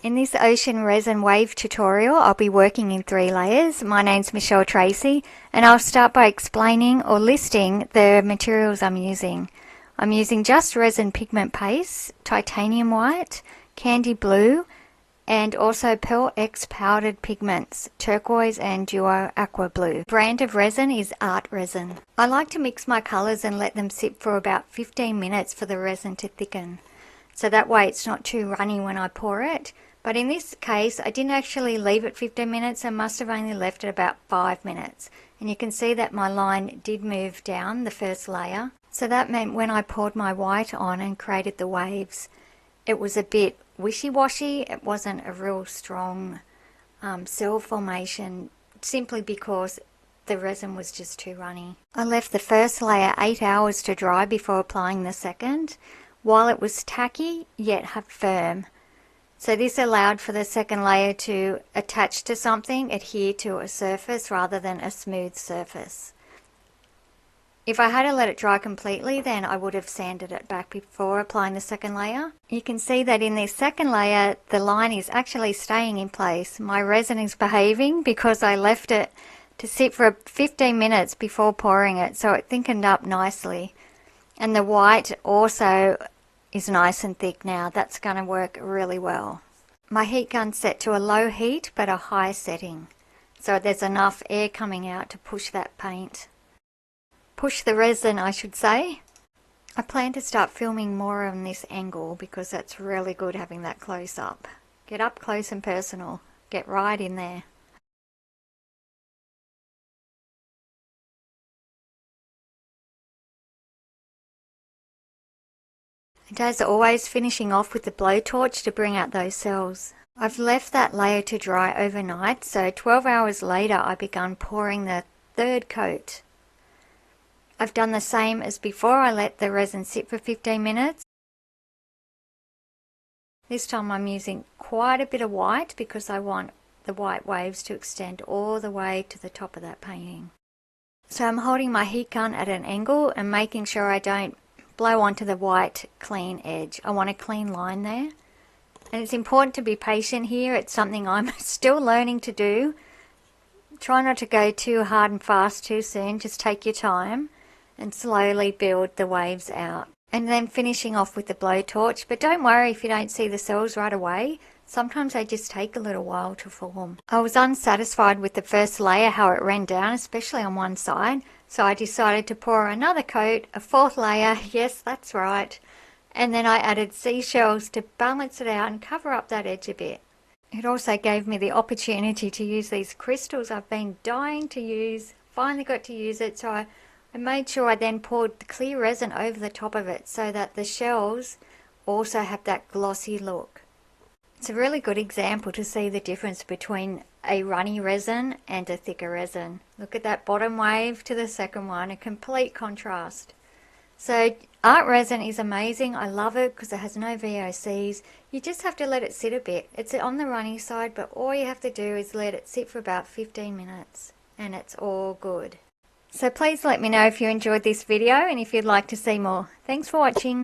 In this ocean resin wave tutorial, I'll be working in 3 layers. My name's Michelle Tracy, and I'll start by explaining or listing the materials I'm using. I'm using just resin pigment paste, titanium white, candy blue, and also Pearl X powdered pigments, turquoise and duo aqua blue. Brand of resin is Art Resin. I like to mix my colours and let them sit for about 15 minutes for the resin to thicken. So that way it's not too runny when I pour it. But in this case, I didn't actually leave it 15 minutes. I must have only left it about 5 minutes. And you can see that my line did move down the first layer. So that meant when I poured my white on and created the waves, it was a bit wishy-washy. It wasn't a real strong cell formation, simply because the resin was just too runny. I left the first layer 8 hours to dry before applying the second, while it was tacky yet firm. So this allowed for the second layer to attach to something, adhere to a surface rather than a smooth surface. If I had to let it dry completely, then I would have sanded it back before applying the second layer. You can see that in this second layer, the line is actually staying in place. My resin is behaving because I left it to sit for 15 minutes before pouring it, so it thickened up nicely. And the white also is nice and thick now. That's going to work really well. My heat gun's set to a low heat but a high setting, so there's enough air coming out to push that paint. Push the resin, I should say. I plan to start filming more on this angle because that's really good having that close up. Get up close and personal. Get right in there. And as always, finishing off with the blowtorch to bring out those cells. I've left that layer to dry overnight, so 12 hours later I began pouring the third coat. I've done the same as before. I let the resin sit for 15 minutes. This time I'm using quite a bit of white because I want the white waves to extend all the way to the top of that painting. So I'm holding my heat gun at an angle and making sure I don't blow onto the white clean edge. I want a clean line there. And it's important to be patient here. It's something I'm still learning to do. Try not to go too hard and fast too soon. Just take your time and slowly build the waves out. And then finishing off with the blowtorch. But don't worry if you don't see the cells right away. Sometimes they just take a little while to form. I was unsatisfied with the first layer, how it ran down, especially on one side. So I decided to pour another coat, a 4th layer, yes, that's right. And then I added seashells to balance it out and cover up that edge a bit. It also gave me the opportunity to use these crystals I've been dying to use. Finally got to use it, so I made sure I then poured the clear resin over the top of it so that the shells also have that glossy look. It's a really good example to see the difference between a runny resin and a thicker resin. Look at that bottom wave to the second one, a complete contrast. So Art Resin is amazing. I love it because it has no VOCs. You just have to let it sit a bit. It's on the runny side, but all you have to do is let it sit for about 15 minutes and it's all good. So please let me know if you enjoyed this video and if you'd like to see more. Thanks for watching.